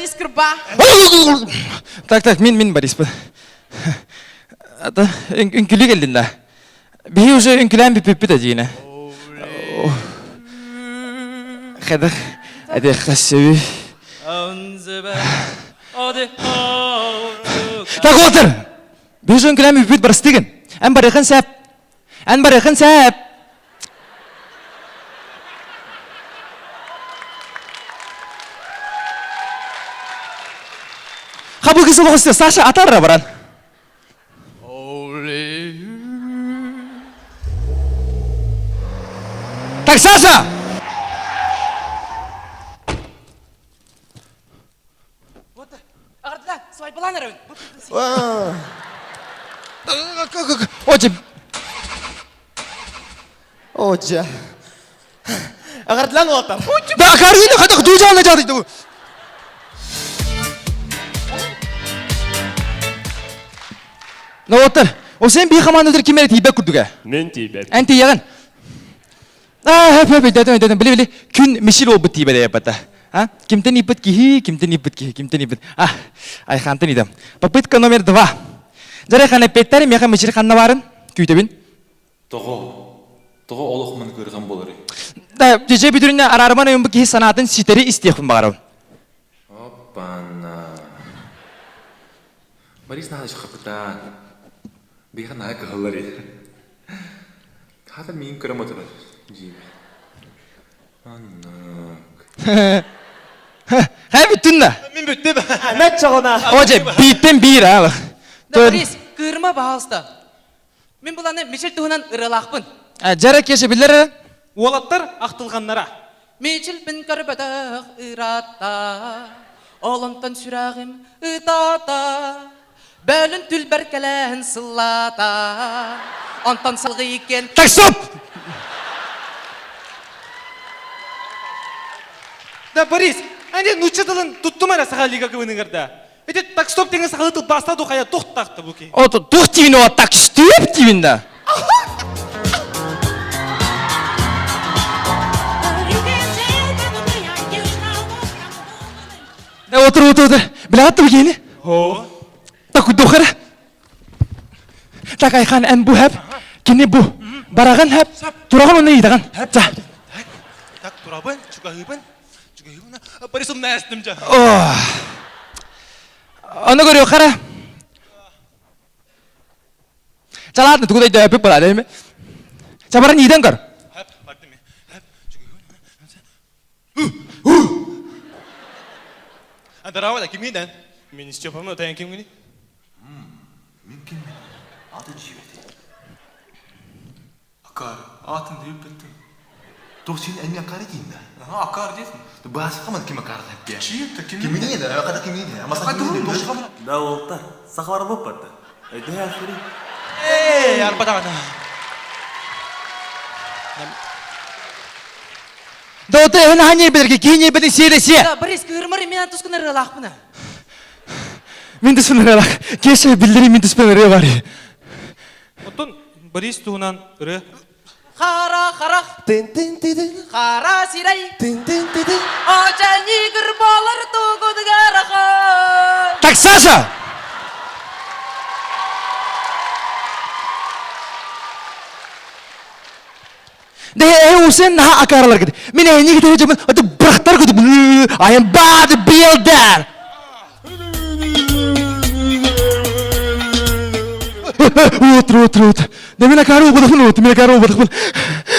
Борис Кырба. Так, мен Борис. Это үнкілі келдің да. Бейі уже үнкілен біп-біп әдейіне. Қадық, әде қасыwy. Так, отыр! Бейі уже үнкілен біп-біп барыс деген. Ән барықын сәп. Қабыл кесі оғысты, Саша атарыра баран. Так, Саша! Вот, ағырдыда, свай балан әрәуін. Оча. Ағырдылан олаттар. Да, қарғыны қадақ дұжауына жадыйды. Ну, отыр. О, сен бей қамандыдыр кемері тейбәк күрдіге? Мен тейбәк. Ән тейяғын? Дәдім, біле, күн мешіл ол бұт тейбәді епәті. Кемтен ипыт кихи. Айхантын идем. Попытка номер 2. Жарай қана петтәрі меға мешіл қанна барын? Күйтебін? Тоғы олықмын көрген болыры. Да, жеже бүдіріне арарыман өйін бұл кихи санатын ситері істеқпін бағарау. Оппана. Борис нағады шықпыта. Бейға нағы қығылары. Қадыр мен көрім отырыр. Аннақ. Қай бүттін да? Мен бүттім. Мәт жағына. Оже, бейттен бейір ағы. Борис, кырма бағалыста. Мен бұланы мешел тұғынан ұрылақпын. Жара кеші білдері? Олаттар ақтылғаннара. Мешел бін көрбәдіқ ұрата. Олантан сүрағым ұтата. Бөлін түл бәркелән сылата. Антан салғы екен. Так, стоп! Да, Борис, әне нұчыдылын тұттымара саға лига көвініңірді. Әте так стоп деген сақалы тұт бастаду қая тоқтақты бұке. Ото, тұқ тивін оға так стөп тивін да. Да, отыр. Біле атты бұкені? Так, ұдоқыры. Так, айқан ән бұ әп. Кені бұ. Бараған әп. Тұраған оны едіған. Так, тұрабын, чүгайыбын. Борисом нәстім жа. Оны көрі қара. Жалатын тұғыдай өпіп болады еме. Жабарын еден көр. Антарауада кемейден? Мен істепамын өтайын кемгені? Мен кеммен аты жібеді. Акар, атын дейіп бітті. Тоқ сен әне акары дейін да? Акар дейсің? Басы қаман кем акары деп ке? Чиетті кемейді? Кемейді еді, қада кемейді. Амасан кемейді. Да, олықтар, сақвары боп барды. Әйді әшірі. Арпадағана. Да, оты әні хане бедерге, кейіне бедін сейді. Да, Борис, кырмары мен тұскын ұрылақпына. Мен түспен ұрылақ. Кеше білдері мен түспен ұры бар. Оттон Борис туғынан ұры. Қара, қара сирай. Очани кырбалар тұғыды қараға. Так, Саша! Да, осен наға акаралар кеді. Мен әйне кетері жамын, оты бірақтар көді. I am bodybuilder! Отыр. Да, мен акары оғыдықпын.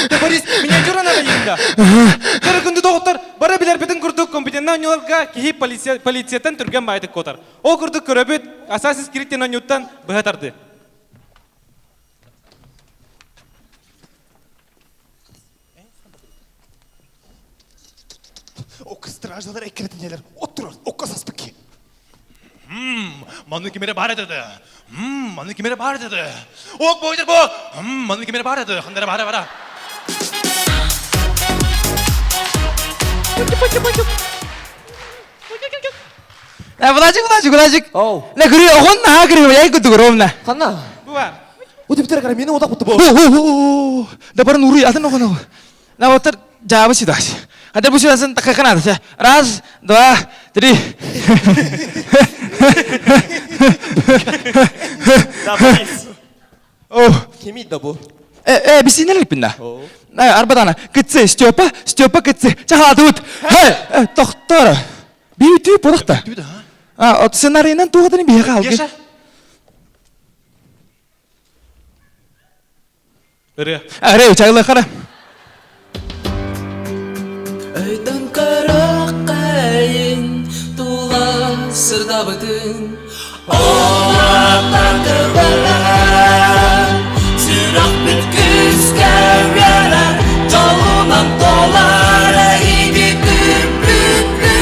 Да, Борис, меня жұран ала енді. Жары күнді доғыттар, бара білер бетін күрдік компетентна өнелерға кейіп полицияттан түрген байтық көтар. О күрдік көрөбет, асасыз керектен өнеттан бұғатарды. Оқ страждалар әккеретінелер, отырыр, оққа саспыки. Маны кемері бар еді. Оқ бойдыр бұл. Маны кемері бар еді. Қандары бара. Владик. Оу. На күрі оғын наға күрі, яй күтті көрі оғымна. Қанна? Бұғар. Оты бітер қара, мені одақ бұтты бұл. Да барын ұрый, атын оғын оғы. На отыр, жабы сидағыз. Ada busulan takkan ada. Раз, два, три. Да, полис. О, Kimi da bu? biz sinirlik binda. Arbadan gitse Степа gitse. Çahadut. Hey, doktor. Bir tüy borakta. O senaryodan tuğadını bir yaka algı. Ürü. Arey çayla kara. Aydan karakayın Tula sırda bütün Oğlanlar kırbalar Sırak bir küs kevyeler Çolunan dolara iyi tüplüklü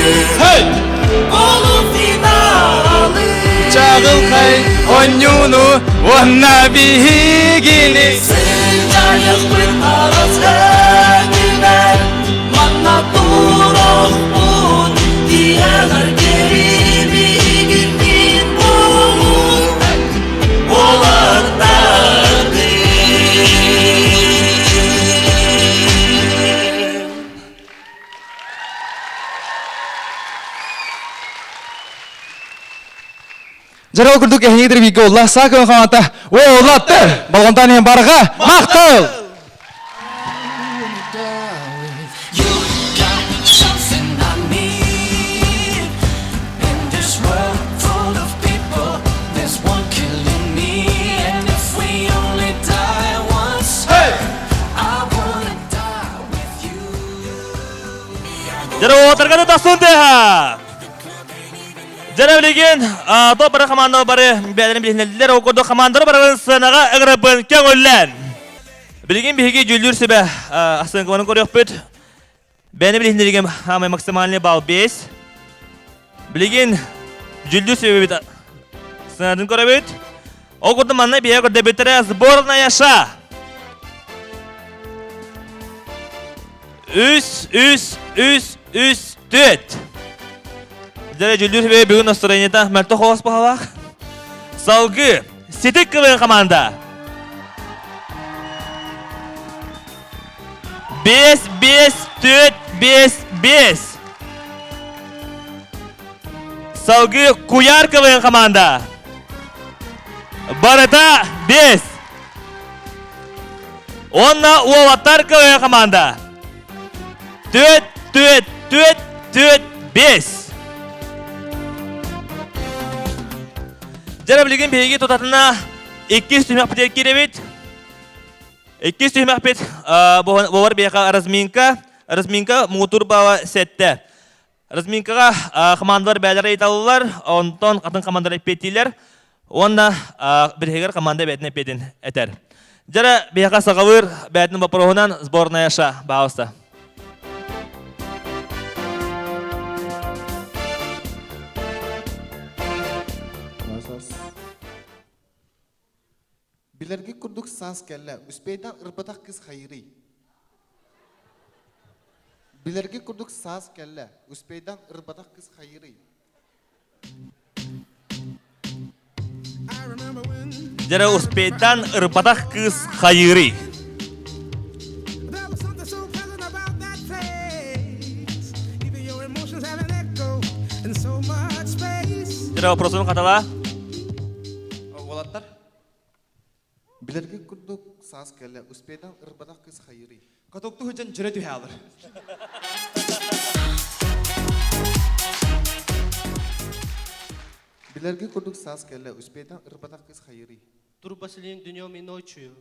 Bolu finalı Çağıl kay onyunu Vanna bihigini. Sıcayık bir arası güner Manna duruk bun Diğerler geri bir gün bulur Olanlardır Jara okurduk ehlidir bir Allah sakın kamata. Ve oğlattır. Balkontan hem baraka. Maktıl. You got something I need In this world full of people There's one killing me And if we only die once I wanna die with you Jara terkadang tasun teh. Jara bilgin, to para komando bare beden bilinler okudu komando bara sanaga agrabın kengollan. Bilgin bihigi jüllür sebe asın konu koruyor püt. Beni bilindirgem ama maksimalini bal 5. Bilgin jüllür sebe bit. Sanadın koruyor. Okudu manna biye koruyor bitere sborna yaşa. Üst tüt. Jara jüllür sebe bugün настроениеда merto hoş bahava. Salgı, sitik kıvın komanda. 5 tüt 5. Salgı kuyar kıvın komanda. Barata 5. Onna uavatar kıvın komanda. Tüt 5. Jara bilgin bilgi tutatına 2 tüymek petir kirevit. 2 tüymek pet bahwa biaka Razminka mutur bawa sette. Razminka komandor belere italılar, ondan katın komandor petiler. Onda birheger komanda betine petin eter. Jara biaka sakavur betin baprohunan sbornaya şa bahasta. Bilergi kurduk sans kelle. Uspeydan ırbatak kız hayri. Bilergi kurduk sans kelle. Uspeydan ırbatak kız hayri. Jara uspetan ırbatak kız hayri. There was something so pleasant about that place. Even your emotions have an echo in so much space. Jara prosun katala. Oğlatlar. Bilergi kurduk sans kelle. Uspeydan ırbatak kız hayri. Katoktu hücen cüre tühe alır. Bilergi kurduk sans kelle. Uspeydan ırbatak kız hayri. Dur Basil'in dünya mı uçuyor?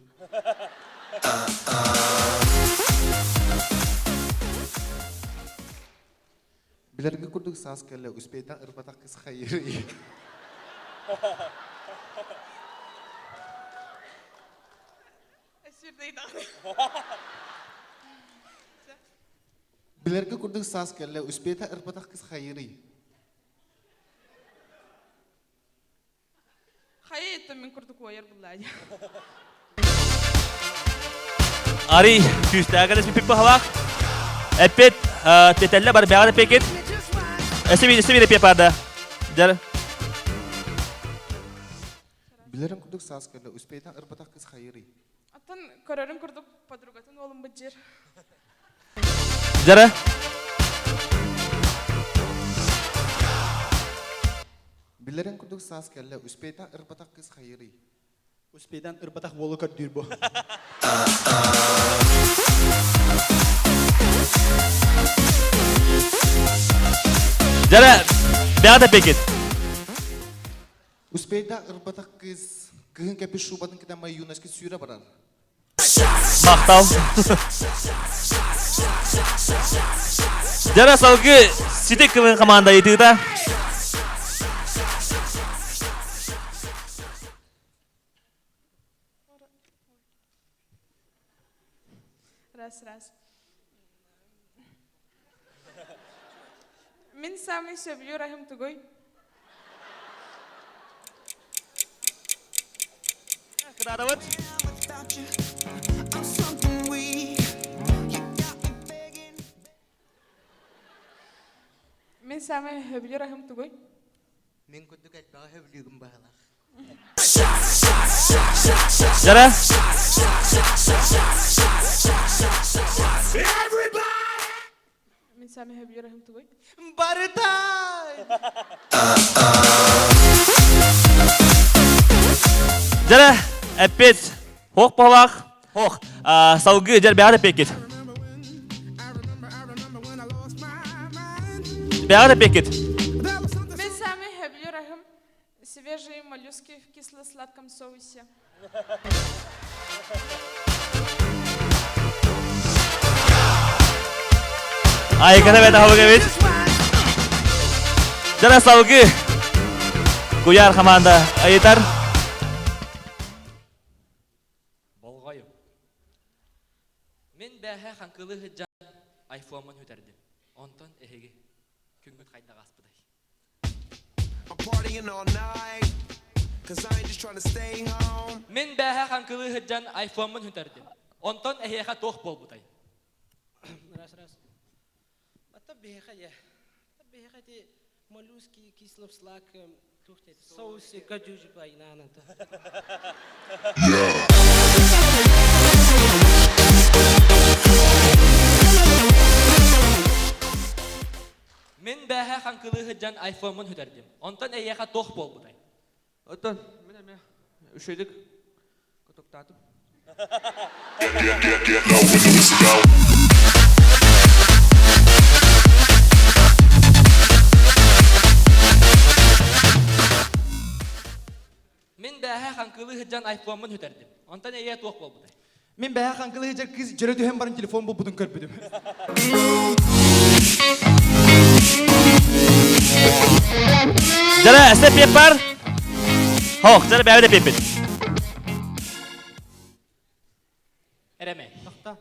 Bilergi kurduk sans kelle. Uspeydan ırbatak kız hayri. Bilergi kurduk sans kelle. Uspeydan ırbatak kız hayri. Hayır ettim ben kurduk o yer bulayı. Ari, küstəgə də bir hava. Epet, tetelle bar bəğdə peket. Esi bir pepada. Jar. Bilerim kurduk sans kelle. Uspeydan ırbatak kız hayri. Atan kararın kurduk padrugatın oğlum bıcır. Jara. курдук саас келе успейдан ырбатак кыз хайырый. Успейдан ырбатах болу көрдүр бу. Жара, бягда пекет. Успейдан ырбатак кыз кыгын кепи шубатын кита май юнашки сүйрө барар. Мактау. Жара салгы ситек команда етігді. Раз. Мен самый сөбілу рахим тугой. Кыдады вот. Мен самый сөбілу рахим тугой. Мен күндүк айтпаға хөбілігім бағалақ. Жара. Мен самый сөбілу рахим тугой. Барытай! Жара, опять. Хоқ балақ. Хоқ. Салгы жар бягда пекет. Бягда пекет. Мен самый сөбілу рахим свежие моллюски в кисло-сладком соусе. Айкана бәді хабыға бет. Жара салгы. Куяр команда айтар. Болғайым. Мен бәхә қанқылы хыджан айфомын өтердім. Онтон әхеге күнгіт қайда ғаспыдай. Мен бәхә қанқылы хыджан айфомын өтердім. Онтон әхеге тоқ бол бұдай. Раз. Бата беха я. Беха те моллюски кисло-сладком тухтет. Соусы гадюжи пайнана. Мен бәхә қанқылы хыджан айфомын өтердім. Онтон әхеге тоқ бол бұдай. Оттон, мен әме үшөйдік күтіктатым. Мен бәхә қанқылы хыджан айфомын өтердім. Онтон әхеге тоқ бол бұдай. Мен бәһә қанқылы хыджар кыз жөрө төһен барын телефон бұл бұдың көрпідім. Жара, әсте пеп бар. Хоқ, жара бягда пепет. Әрәмәй. Тақта.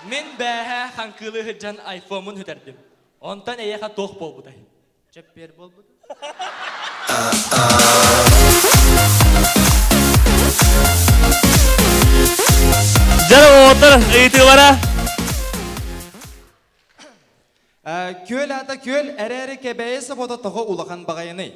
Мен бәхә қанқылы хыджан айфомын өтердім. Онтон әхеге тоқ бол бұдай. Жеппер бол бұды. Жара отыр, үйті бара. Көл ата көл әрәрі кәбәйесі бода тоғы улақан бағайыны.